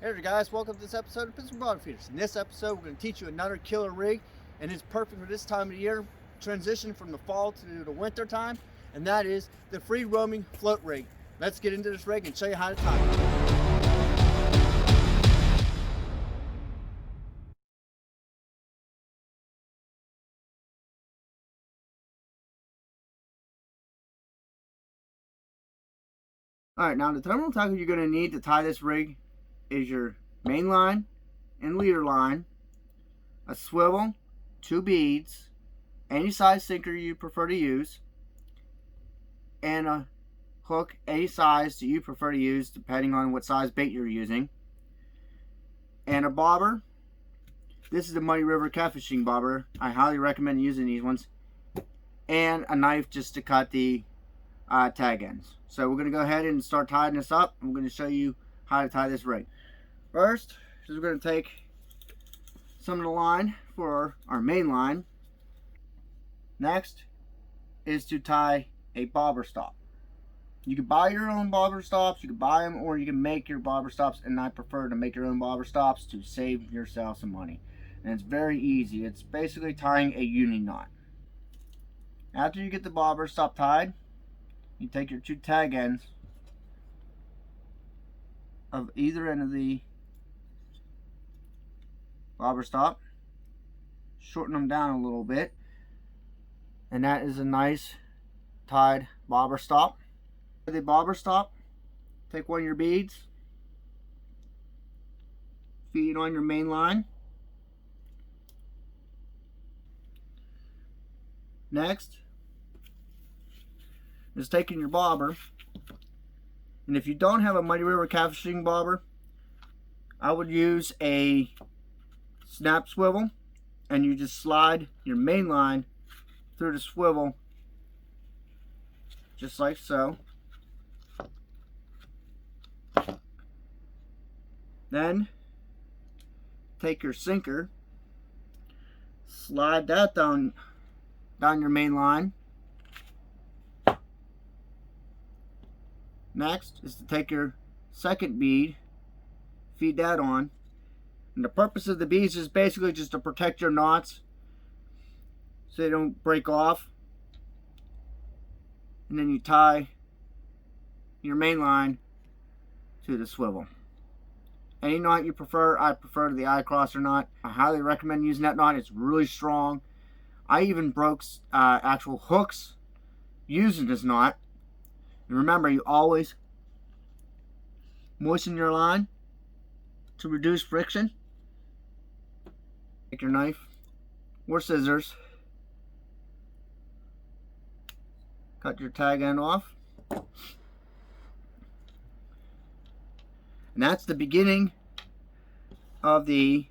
Hey there guys, welcome to this episode of Pittsburgh Bottom Feeders. In this episode, we're going to teach you another killer rig, and it's perfect for this time of the year, transition from the fall to the winter time, and that is the free roaming float rig. Let's get into this rig and show you how to tie it. Alright, now the terminal tackle you're going to need to tie this rig is your main line and leader line, a swivel, 2 beads, any size sinker you prefer to use, and a hook any size that you prefer to use depending on what size bait you're using, and a bobber. This is the Muddy River catfishing bobber. I highly recommend using these ones, and a knife just to cut the tag ends. So we're going to go ahead and start tying this up. I'm going to show you how to tie this rig. First, we're going to take some of the line for our main line. Next is to tie a bobber stop. You can buy your own bobber stops, you can buy them, or you can make your bobber stops, and I prefer to make your own bobber stops to save yourself some money. And it's very easy. It's basically tying a uni knot. After you get the bobber stop tied, you take your 2 tag ends of either end of the bobber stop, shorten them down a little bit, and that is a nice tied bobber stop. For the bobber stop, take one of your beads, feed it on your main line. Next is taking your bobber, and if you don't have a Muddy River catfishing bobber, I would use a snap swivel, and you just slide your main line through the swivel just like so. Then take your sinker, slide that down your main line. Next is to take your second bead, feed that on. And the purpose of the beads is basically just to protect your knots so they don't break off. And then you tie your main line to the swivel. Any knot you prefer. I prefer the eye crosser knot. I highly recommend using that knot. It's really strong. I even broke actual hooks using this knot. And remember, you always moisten your line to reduce friction. Take your knife or scissors, cut your tag end off, and that's the beginning of the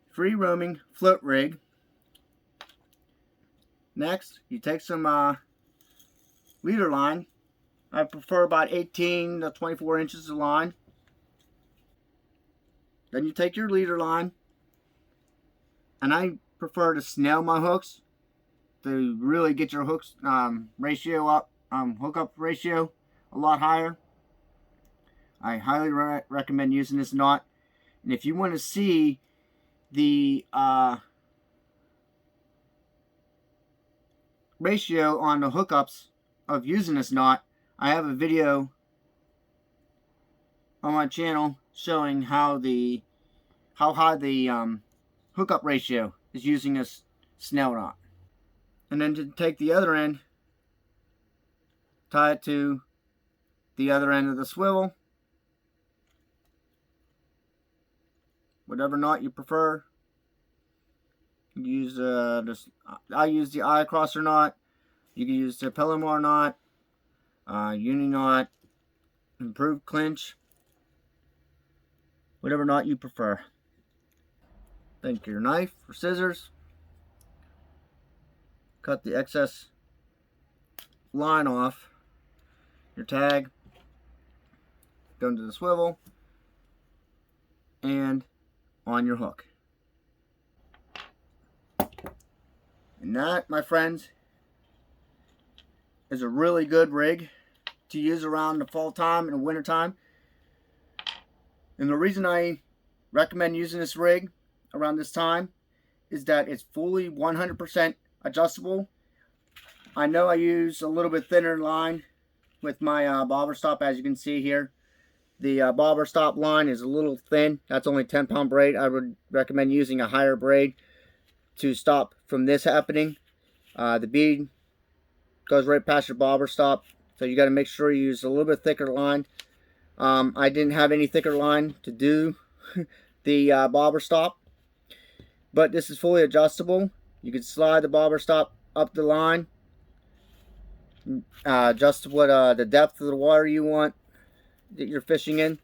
free roaming float rig. Next, you take some leader line. I prefer about 18 to 24 inches of line. Then you take your leader line, and I prefer to snail my hooks to really get your hooks ratio up, hookup ratio a lot higher. I highly recommend using this knot. And if you want to see the ratio on the hookups of using this knot, I have a video on my channel showing how high the hookup ratio is using a snail knot. And then to take the other end, tie it to the other end of the swivel, whatever knot you prefer. Use I use the eye crosser knot. You can use the Palomar knot, uni knot, improved clinch, whatever knot you prefer. Take your knife or scissors, cut the excess line off your tag, go into the swivel, and on your hook. And that, my friends, is a really good rig to use around the fall time and the winter time. And the reason I recommend using this rig around this time is that it's fully 100% adjustable. I know I use a little bit thinner line with my bobber stop, as you can see here. The bobber stop line is a little thin. That's only 10-pound braid. I would recommend using a higher braid to stop from this happening. The bead goes right past your bobber stop, so you got to make sure you use a little bit thicker line. I didn't have any thicker line to do the bobber stop, but this is fully adjustable. You can slide the bobber stop up the line, adjust what the depth of the water you want that you're fishing in.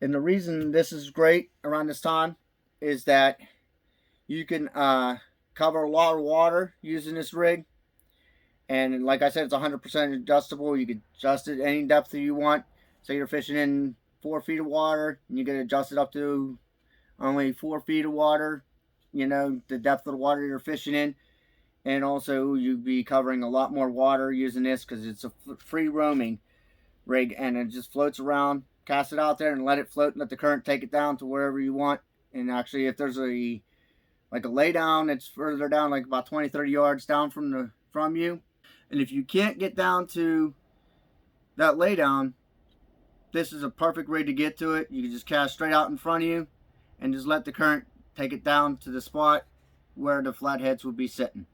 And the reason this is great around this time is that you can cover a lot of water using this rig. And like I said, it's 100% adjustable. You can adjust it any depth that you want. Say you're fishing in 4 feet of water, and you can adjust it up to only 4 feet of water, you know, the depth of the water you're fishing in. And also you'd be covering a lot more water using this because it's a free roaming rig, and it just floats around. Cast it out there and let it float and let the current take it down to wherever you want. And actually, if there's a lay down, it's further down, like about 20-30 yards down from you. And if you can't get down to that lay down, this is a perfect rig to get to it. You can just cast straight out in front of you and just let the current take it down to the spot where the flatheads will be sitting.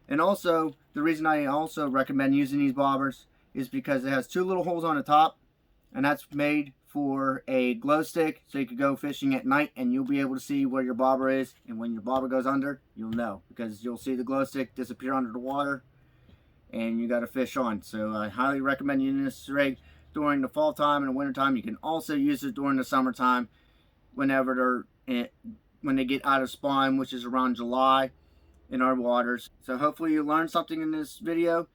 And also, the reason I also recommend using these bobbers is because it has 2 little holes on the top, and that's made for a glow stick, so you could go fishing at night and you'll be able to see where your bobber is. And when your bobber goes under, you'll know, because you'll see the glow stick disappear under the water and you got to fish on. So I highly recommend using this rig during the fall time and the winter time. You can also use it during the summertime whenever when they get out of spawn, which is around July in our waters. So hopefully you learned something in this video,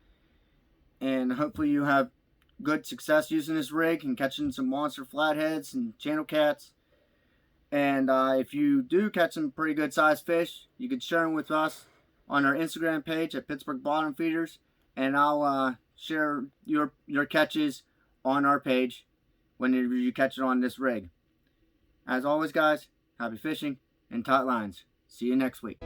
and hopefully you have good success using this rig and catching some monster flatheads and channel cats. And if you do catch some pretty good sized fish, you can share them with us on our Instagram page at Pittsburgh Bottom Feeders, and I'll share your catches on our page whenever you catch it on this rig. As always, guys, happy fishing and tight lines. See you next week.